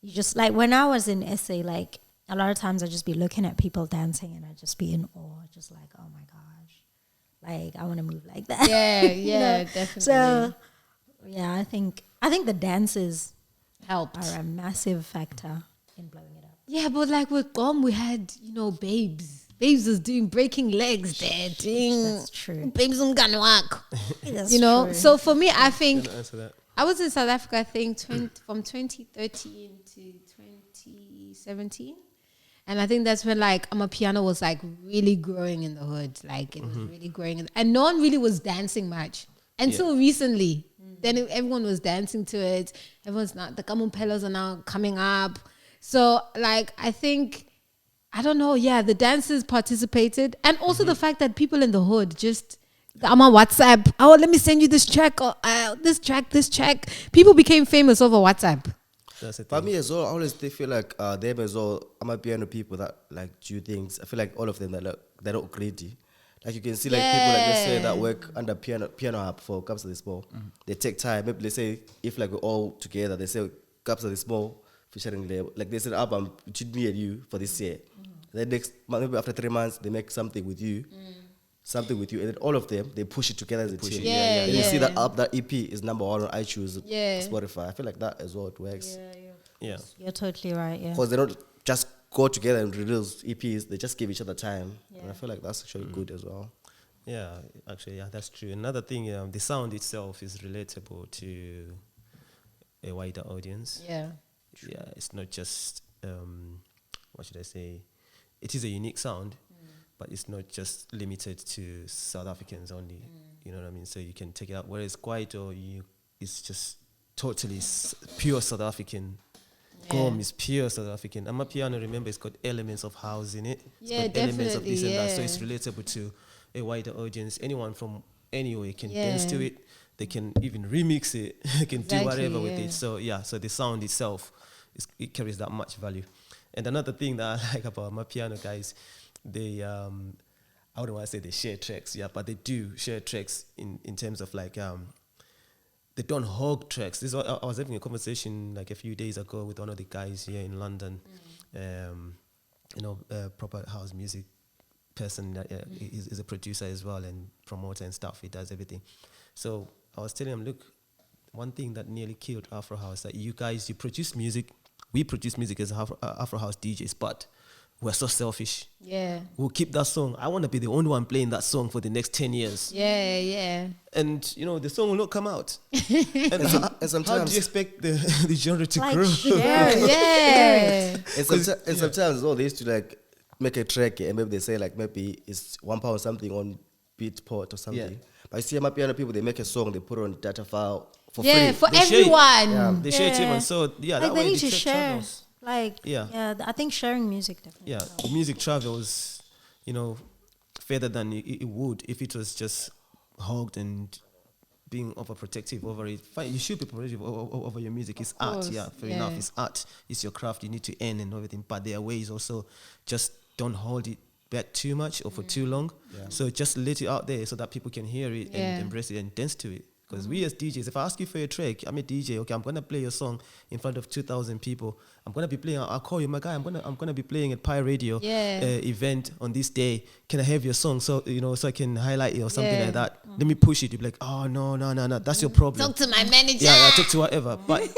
[SPEAKER 3] you just like when I was in SA, like a lot of times I'd just be looking at people dancing and I'd just be in awe, just like, oh my gosh, like I want to move like that.
[SPEAKER 1] Yeah, yeah, definitely.
[SPEAKER 3] So yeah, I think the dances
[SPEAKER 1] helped.
[SPEAKER 3] are a massive factor in blowing it up.
[SPEAKER 1] Yeah, but like with gqom, we had, Babes. Babes was doing breaking legs there.
[SPEAKER 3] That's true.
[SPEAKER 1] Babes on Ganwak.
[SPEAKER 3] That's
[SPEAKER 1] You know?
[SPEAKER 3] true.
[SPEAKER 1] So for me, I think
[SPEAKER 4] Can I answer that?
[SPEAKER 1] I was in South Africa, I think, from 2013 to 2017. And I think that's when like Amapiano was like really growing in the hood. Like it was really growing. And no one really was dancing much until recently. Then everyone was dancing to it. Everyone's not, the Kamupelos are now coming up. So like, I think, I don't know. Yeah, the dancers participated. And also the fact that people in the hood just, I'm on WhatsApp. Oh, let me send you this track. Or, this track. People became famous over WhatsApp.
[SPEAKER 4] That's the
[SPEAKER 2] For
[SPEAKER 4] thing.
[SPEAKER 2] me as well, I always feel like them as well, Amapiano people that like do things. I feel like all of them they're not greedy. Like you can see like people like let's say that work under piano app for Caps of the Small. They take time. Maybe let's say if like we're all together, they say Caps of the Small featuring label. Like they said album between me and you for this year. Then next maybe after 3 months they make something with you. Something with you, and then all of them they push it together as a team.
[SPEAKER 1] Yeah,
[SPEAKER 2] and you see
[SPEAKER 1] yeah.
[SPEAKER 2] that EP is number 1 on iTunes,
[SPEAKER 1] Yeah.
[SPEAKER 2] Spotify. I feel like that as well it works.
[SPEAKER 4] Yeah.
[SPEAKER 3] You're totally right. Yeah.
[SPEAKER 2] Because they don't just go together and release EPs, they just give each other time. And I feel like that's actually good as well.
[SPEAKER 4] Yeah, actually, yeah, that's true. Another thing, the sound itself is relatable to a wider audience.
[SPEAKER 1] Yeah.
[SPEAKER 4] Yeah, it's not just, what should I say? It is a unique sound, but it's not just limited to South Africans only. You know what I mean? So you can take it out. Whereas Kwaito, it's just totally pure South African. gqom is pure South African. Amapiano, remember, it's got elements of house in it. It's
[SPEAKER 1] Yeah,
[SPEAKER 4] got elements of this
[SPEAKER 1] definitely,
[SPEAKER 4] and that. So
[SPEAKER 1] yeah.
[SPEAKER 4] it's relatable to a wider audience. Anyone from anywhere can dance to it. They can even remix it. They can do whatever with it. So yeah, so the sound itself, it carries that much value. And another thing that I like about Amapiano guys, they, I wouldn't want to say they share tracks, yeah, but they do share tracks in terms of like, they don't hog tracks. I was having a conversation like a few days ago with one of the guys here in London, proper house music person that is a producer as well and promoter and stuff. He does everything. So I was telling him, look, one thing that nearly killed Afro-house, that you guys, you produce music, we produce music as Afro-house DJs, but we're so selfish.
[SPEAKER 1] Yeah.
[SPEAKER 4] We'll keep that song. I want to be the only one playing that song for the next 10 years.
[SPEAKER 1] Yeah, yeah.
[SPEAKER 4] And, the song will not come out. And how do you expect the genre to grow?
[SPEAKER 1] Yeah.
[SPEAKER 2] And sometimes as well, they used to like make a track and maybe they say like maybe it's £1 something on Beatport or something.
[SPEAKER 4] Yeah.
[SPEAKER 2] But you see Amapiano people, they make a song, they put it on data file for
[SPEAKER 1] Yeah,
[SPEAKER 2] free.
[SPEAKER 1] for
[SPEAKER 4] They share it.
[SPEAKER 1] everyone.
[SPEAKER 4] They share it even. So, yeah,
[SPEAKER 3] Like
[SPEAKER 4] that
[SPEAKER 3] they
[SPEAKER 4] way
[SPEAKER 3] need
[SPEAKER 4] the
[SPEAKER 3] to
[SPEAKER 4] track
[SPEAKER 3] share.
[SPEAKER 4] travels.
[SPEAKER 3] Like
[SPEAKER 4] Yeah.
[SPEAKER 3] I think sharing music definitely.
[SPEAKER 4] Yeah, the music travels, further than it would if it was just hogged and being overprotective over it. Fine, you should be protective over your music. It's art,
[SPEAKER 1] course,
[SPEAKER 4] yeah, fair
[SPEAKER 1] yeah.
[SPEAKER 4] enough. It's art. It's your craft. You need to earn and everything. But there are ways also, just don't hold it back too much or for too long.
[SPEAKER 2] Yeah.
[SPEAKER 4] So just let it out there so that people can hear it
[SPEAKER 1] Yeah.
[SPEAKER 4] and embrace it and dance to it. Because we as DJs, if I ask you for a track, I'm a DJ, okay, I'm gonna play your song in front of 2,000 people. I'm gonna be playing. I'll call you, my guy. I'm gonna be playing at Pi Radio event on this day. Can I have your song so so I can highlight it or something like that? Let me push it. You'll be like, oh no, that's your problem.
[SPEAKER 1] Talk to my manager.
[SPEAKER 4] Yeah, I talk to whatever. But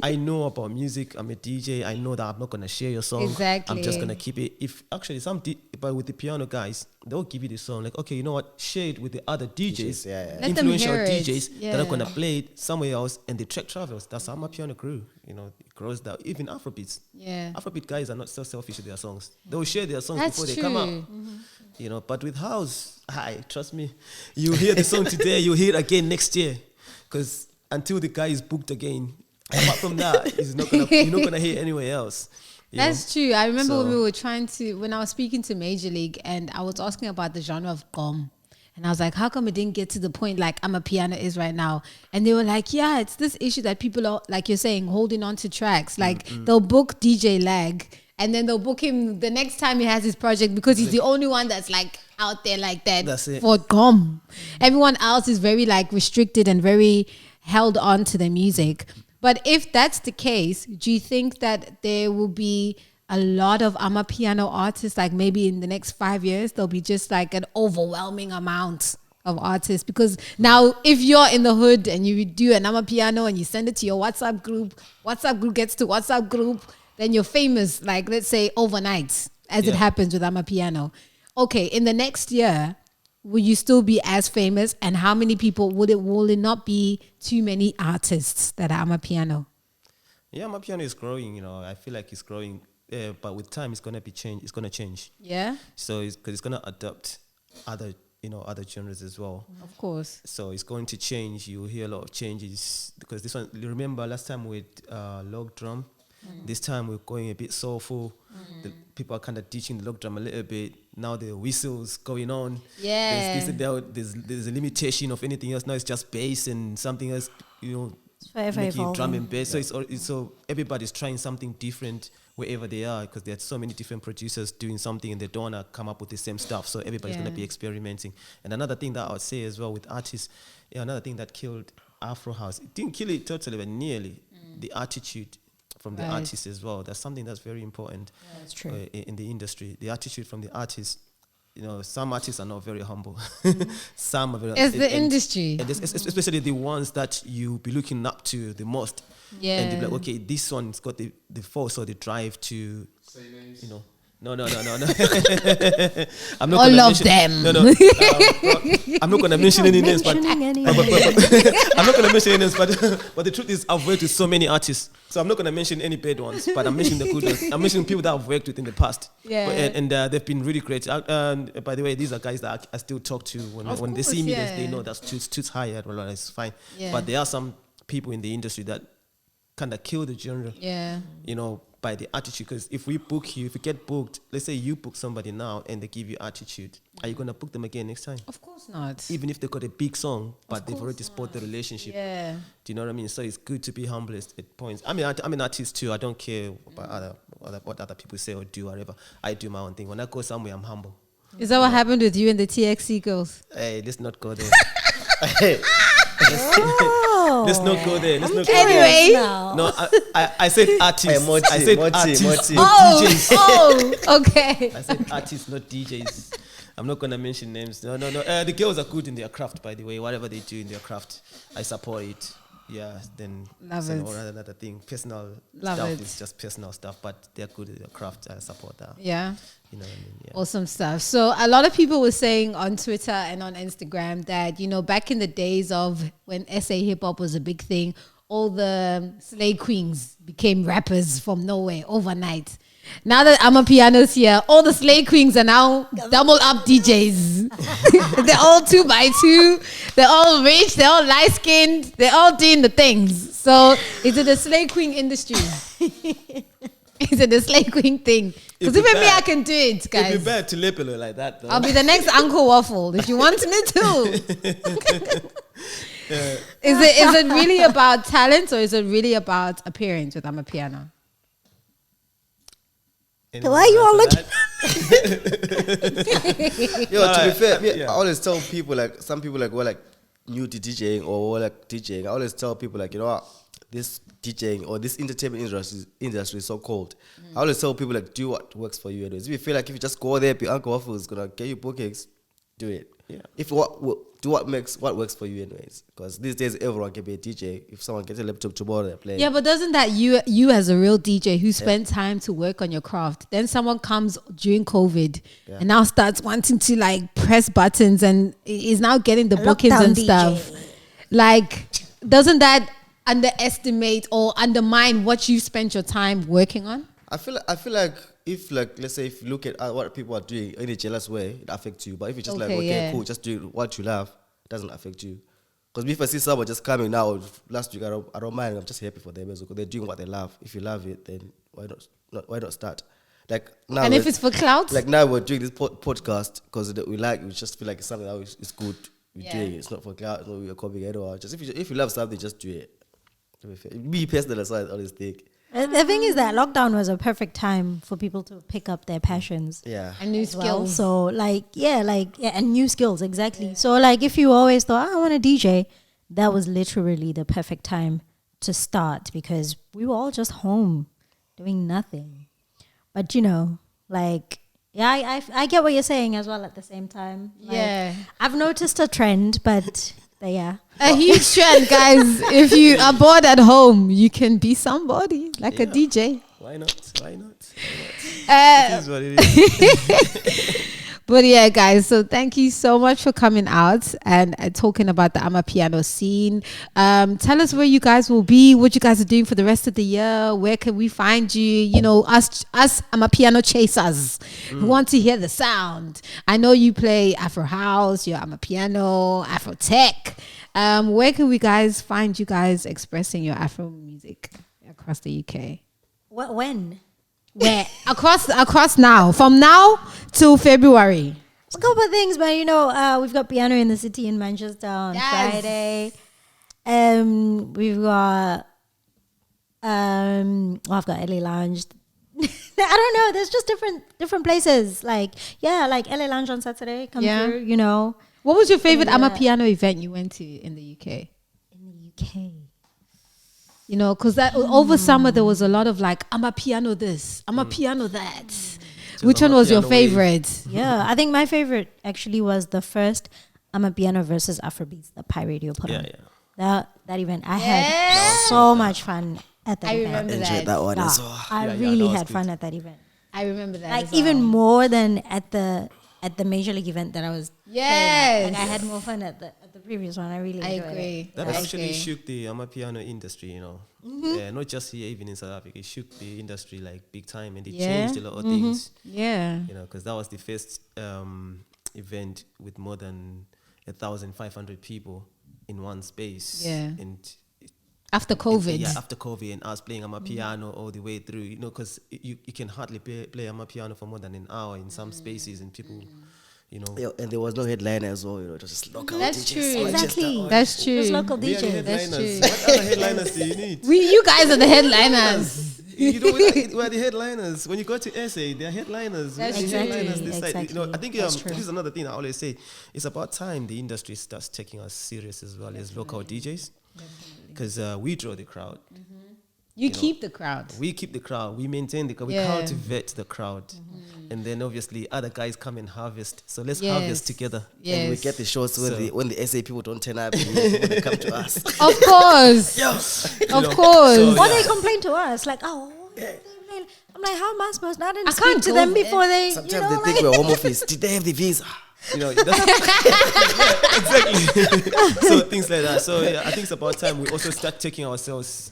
[SPEAKER 4] I know about music. I'm a DJ. I know that I'm not gonna share your song.
[SPEAKER 1] Exactly.
[SPEAKER 4] I'm just gonna keep it. If actually but with the piano guys, they'll give you the song. Like, okay, you know what? Share it with the other DJs,
[SPEAKER 1] Let them
[SPEAKER 4] influential
[SPEAKER 1] hear it.
[SPEAKER 4] DJs that are gonna play it somewhere else, and the track travels. That's how Amapiano grew. You know, it grows down. Even Afrobeats.
[SPEAKER 1] Yeah.
[SPEAKER 4] Afrobeat guys are not so selfish with their songs. They'll share their songs
[SPEAKER 1] That's
[SPEAKER 4] before they
[SPEAKER 1] true.
[SPEAKER 4] come out. You know, but with house, trust me, you hear the song today, you hear it again next year, because until the guy is booked again, apart from that, you're not gonna hear anywhere else.
[SPEAKER 1] That's true. I remember when I was speaking to Major League and I was asking about the genre of gqom. And I was like, how come it didn't get to the point like Amapiano is right now? And they were like, yeah, it's this issue that people are, like you're saying, holding on to tracks. Like they'll book DJ Lag and then they'll book him the next time he has his project because he's the only one that's like out there like that.
[SPEAKER 4] That's it.
[SPEAKER 1] For gqom. Everyone else is very like restricted and very held on to their music. But if that's the case, do you think that there will be a lot of Amapiano artists, like maybe in the next 5 years, there'll be just like an overwhelming amount of artists? Because now if you're in the hood and you do an Amapiano and you send it to your WhatsApp group gets to WhatsApp group, then you're famous, like let's say overnight, as it happens with Amapiano. Okay, in the next year, will you still be as famous? And how many people will it not be too many artists that are Amapiano?
[SPEAKER 4] Yeah, Amapiano is growing, you know. I feel like it's growing. But with time, it's gonna change. It's gonna change.
[SPEAKER 1] Yeah.
[SPEAKER 4] So because it's gonna adopt other genres as well.
[SPEAKER 1] Of course.
[SPEAKER 4] So it's going to change. You'll hear a lot of changes because this one. Remember last time with log drum. This time we're going a bit soulful. The people are kind of teaching the log drum a little bit. Now the whistles going on.
[SPEAKER 1] Yeah.
[SPEAKER 4] There's a limitation of anything else. Now it's just bass and something else. You know,
[SPEAKER 3] very
[SPEAKER 4] making drum and bass. So everybody's trying something different wherever they are, because there's so many different producers doing something and they don't want to come up with the same stuff. So everybody's going to be experimenting. And another thing that I would say as well with artists, another thing that killed Afro-house, it didn't kill it totally, but nearly, the attitude from the artists as well. That's something that's very important.
[SPEAKER 3] That's true.
[SPEAKER 4] In the industry. The attitude from the artists. You know, some artists are not very humble. Some are very...
[SPEAKER 1] It's the industry.
[SPEAKER 4] And especially the ones that you be looking up to the most.
[SPEAKER 1] Yeah.
[SPEAKER 4] And you're like, okay, this one's got the force or the drive to...
[SPEAKER 5] Say names.
[SPEAKER 4] You know... No. I'm not
[SPEAKER 1] All of them.
[SPEAKER 4] No. I'm not going to mention any names, but I'm not going to mention any names. But the truth is, I've worked with so many artists, so I'm not going to mention any bad ones. But I'm mentioning the good ones. I'm mentioning people that I've worked with in the past.
[SPEAKER 1] Yeah.
[SPEAKER 4] And they've been really great. By the way, these are guys that I still talk to when they see me. They know that's Toots hired. Well, it's fine.
[SPEAKER 1] Yeah.
[SPEAKER 4] But there are some people in the industry that kind of kill the genre.
[SPEAKER 1] Yeah.
[SPEAKER 4] You know, by the attitude. Because if we get booked, let's say you book somebody now and they give you attitude, are you going to book them again next time?
[SPEAKER 1] Of course not.
[SPEAKER 4] Even if they got a big song, but they've already spoiled the relationship.
[SPEAKER 1] Yeah.
[SPEAKER 4] Do you know what I mean? So it's good to be humble at points. I mean, I'm an artist too. I don't care about what other people say or do, whatever. I do my own thing. When I go somewhere, I'm humble.
[SPEAKER 1] Is that what happened with you and the TXC girls?
[SPEAKER 4] Hey, let's not go there.
[SPEAKER 3] Oh.
[SPEAKER 4] Let's not go there. Let's not go
[SPEAKER 1] Anyway.
[SPEAKER 3] Now.
[SPEAKER 4] No, I said artists. I said artists, not DJs.
[SPEAKER 1] Oh, okay.
[SPEAKER 4] I said artists, not DJs. I'm not going to mention names. No. The girls are good in their craft, by the way. Whatever they do in their craft, I support it. Yeah, then
[SPEAKER 1] Love it.
[SPEAKER 4] Or another thing. Personal
[SPEAKER 1] Love
[SPEAKER 4] stuff
[SPEAKER 1] it.
[SPEAKER 4] is just personal stuff, but they're good at their craft. I support that.
[SPEAKER 1] Yeah.
[SPEAKER 4] You know what I mean? Yeah.
[SPEAKER 1] Awesome stuff. So a lot of people were saying on Twitter and on Instagram that, you know, back in the days of when SA hip hop was a big thing, all the slay queens became rappers from nowhere overnight. Now that Amapiano's here, all the slay queens are now double up DJs. They're all 2x2. They're all rich. They're all light skinned. They're all doing the things. So is it the slay queen industry? Is it the slay queen thing? Because even me, I can do it, guys.
[SPEAKER 4] It'd be bad to label it like that, though.
[SPEAKER 1] I'll be the next Uncle Waffle if you want me to. Is it really about talent or is it really about appearance with Amapiano?
[SPEAKER 3] Why are you all looking?
[SPEAKER 2] Yo, to be fair, I always tell people, like, some people like who are like new to DJing or who are like DJing. I always tell people, like, you know what, this DJing or this entertainment industry is so cold. I always tell people, like, do what works for you. Anyways. If you feel like if you just go there, Uncle Waffle is gonna get you bookings, do it.
[SPEAKER 4] Yeah.
[SPEAKER 2] If what works for you anyways, because these days everyone can be a DJ. If someone gets a laptop tomorrow, they're playing.
[SPEAKER 1] Yeah, but doesn't that you as a real DJ who spent time to work on your craft, then someone comes during COVID and now starts wanting to like press buttons and is now getting the bookings
[SPEAKER 3] lockdown
[SPEAKER 1] and
[SPEAKER 3] DJ.
[SPEAKER 1] stuff. Like, doesn't that underestimate or undermine what you spent your time working on?
[SPEAKER 2] I feel like if like let's say if you look at what people are doing in a jealous way, it affects you. But if it's just like cool, just do what you love, it doesn't affect you. Because if I see someone just coming now, last week I don't mind. I'm just happy for them because they're doing what they love. If you love it, then why not start? Like now,
[SPEAKER 1] and if it's for clout,
[SPEAKER 2] like now we're doing this podcast because we just feel like it's something that is good. We're doing it. It's not for clout. No, we're copying anyone. Just if you love something, just do it. Me personally, that's what I always think.
[SPEAKER 3] The thing is that lockdown was a perfect time for people to pick up their passions.
[SPEAKER 2] Yeah.
[SPEAKER 1] and new skills.
[SPEAKER 3] So and new skills, exactly. Yeah. So like if you always thought, I want to DJ, that was literally the perfect time to start because we were all just home doing nothing. But you know, like, yeah, I get what you're saying as well at the same time. Like, I've noticed a trend, but yeah.
[SPEAKER 1] A huge trend, guys. If you are bored at home, you can be somebody like a DJ.
[SPEAKER 4] Why not? It is what it is.
[SPEAKER 1] But yeah, guys, so thank you so much for coming out and talking about the Amapiano scene. Tell us where you guys will be, what you guys are doing for the rest of the year. Where can we find you? You know, us Amapiano chasers who want to hear the sound. I know you play Afro-house, you're Amapiano, Afro-tech. Where can we guys find you guys expressing your Afro music across the UK?
[SPEAKER 3] When?
[SPEAKER 1] Where across now, from now till February.
[SPEAKER 3] It's a couple of things, but you know, we've got Piano in the City in Manchester on Friday. We've got I've got LA Lounge. I don't know. There's just different places. Like like LA Lounge on Saturday. Come through. You know.
[SPEAKER 1] What was your favorite Amapiano event you went to in the UK?
[SPEAKER 3] In the UK.
[SPEAKER 1] You know, because over summer there was a lot of like Amapiano this, Amapiano that. Which one was your favorite?
[SPEAKER 3] Yeah, I think my favorite actually was the first Amapiano versus Afrobeats that Pi Radio put on. Yeah. That event, I had so much fun at that event.
[SPEAKER 1] I remember
[SPEAKER 2] enjoyed that one as well.
[SPEAKER 3] I really had fun at that event.
[SPEAKER 1] I remember that.
[SPEAKER 3] Like even more than at the Major League event that I was.
[SPEAKER 1] Yes.
[SPEAKER 3] Like I had more fun at the previous one. I really enjoyed it.
[SPEAKER 4] That actually shook the Amapiano industry, you know. Yeah, not just here, even in South Africa. It shook the industry like big time, and it changed a lot of things.
[SPEAKER 1] Yeah.
[SPEAKER 4] You know, because that was the first event with more than 1,500 people in one space.
[SPEAKER 1] Yeah.
[SPEAKER 4] And
[SPEAKER 1] after COVID.
[SPEAKER 4] After COVID, and us playing Amapiano all the way through, you know, because you can hardly play Amapiano for more than an hour in some spaces, and people, you know.
[SPEAKER 2] Yeah, and there was no headliner as well, you know, just local
[SPEAKER 1] That's
[SPEAKER 2] DJs.
[SPEAKER 1] true.
[SPEAKER 3] Exactly.
[SPEAKER 1] That's true.
[SPEAKER 3] Those local
[SPEAKER 4] We are the
[SPEAKER 3] DJs.
[SPEAKER 1] That's
[SPEAKER 4] headliners.
[SPEAKER 1] true.
[SPEAKER 4] What other headliners do you need?
[SPEAKER 1] You guys are the headliners.
[SPEAKER 4] You know, we're the headliners. When you go to SA, they're headliners.
[SPEAKER 1] That's
[SPEAKER 4] We're the
[SPEAKER 1] true.
[SPEAKER 4] headliners this side.
[SPEAKER 3] Exactly.
[SPEAKER 4] You know, I think
[SPEAKER 3] That's
[SPEAKER 4] this
[SPEAKER 3] true.
[SPEAKER 4] is another thing I always say. It's about time the industry starts taking us serious as well as local DJs, because we draw the crowd.
[SPEAKER 1] You keep the crowd.
[SPEAKER 4] We keep the crowd. We maintain the crowd. We cultivate the crowd, and then obviously other guys come and harvest. So let's harvest together.
[SPEAKER 2] And we get the shows when the SA people don't turn up and they come to us.
[SPEAKER 1] Of course. Of course.
[SPEAKER 4] So,
[SPEAKER 3] Or they complain to us like, I'm like, how am I supposed not to
[SPEAKER 1] I
[SPEAKER 3] speak
[SPEAKER 1] can't
[SPEAKER 3] to
[SPEAKER 1] go
[SPEAKER 3] them
[SPEAKER 1] there.
[SPEAKER 3] before they,
[SPEAKER 2] Sometimes
[SPEAKER 3] you know,
[SPEAKER 2] they
[SPEAKER 3] like,
[SPEAKER 2] think we're home office. Did they have the visa?
[SPEAKER 4] You know, exactly. So things like that. So I think it's about time we also start taking ourselves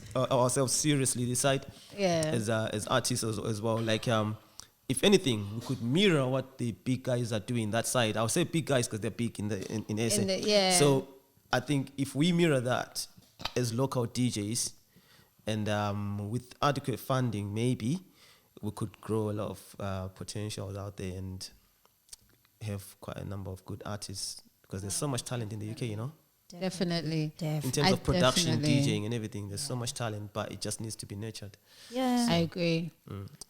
[SPEAKER 4] seriously this side. As artists as well. Like if anything, we could mirror what the big guys are doing that side. I'll say big guys because they're big in SA. So I think if we mirror that as local DJs and with adequate funding, maybe we could grow a lot of potentials out there and have quite a number of good artists, because there's so much talent in the UK, you know.
[SPEAKER 1] Definitely.
[SPEAKER 4] In terms of production, DJing and everything, there's so much talent, but it just needs to be nurtured.
[SPEAKER 1] I agree.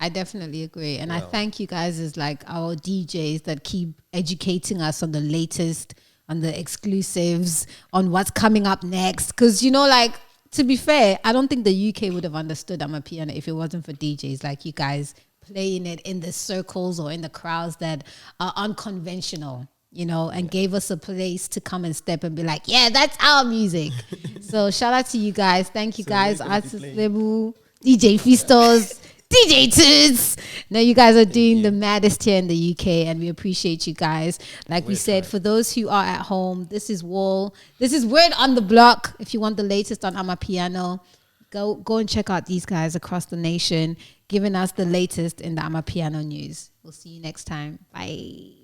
[SPEAKER 1] I definitely agree. And I thank you guys as like our DJs that keep educating us on the latest, on the exclusives, on what's coming up next. Because, you know, like, to be fair, I don't think the UK would have understood Amapiano if it wasn't for DJs like you guys playing it in the circles or in the crowds that are unconventional. you know, and gave us a place to come and step and be like, yeah, that's our music. So shout out to you guys. Thank you guys. Artist Lebo, DJ Fistoz, DJ Toots. Now you guys are doing the maddest here in the UK, and we appreciate you guys. Like we said, for those who are at home, this is Word on the Block. If you want the latest on Amapiano, go and check out these guys across the nation, giving us the latest in the Amapiano news. We'll see you next time. Bye.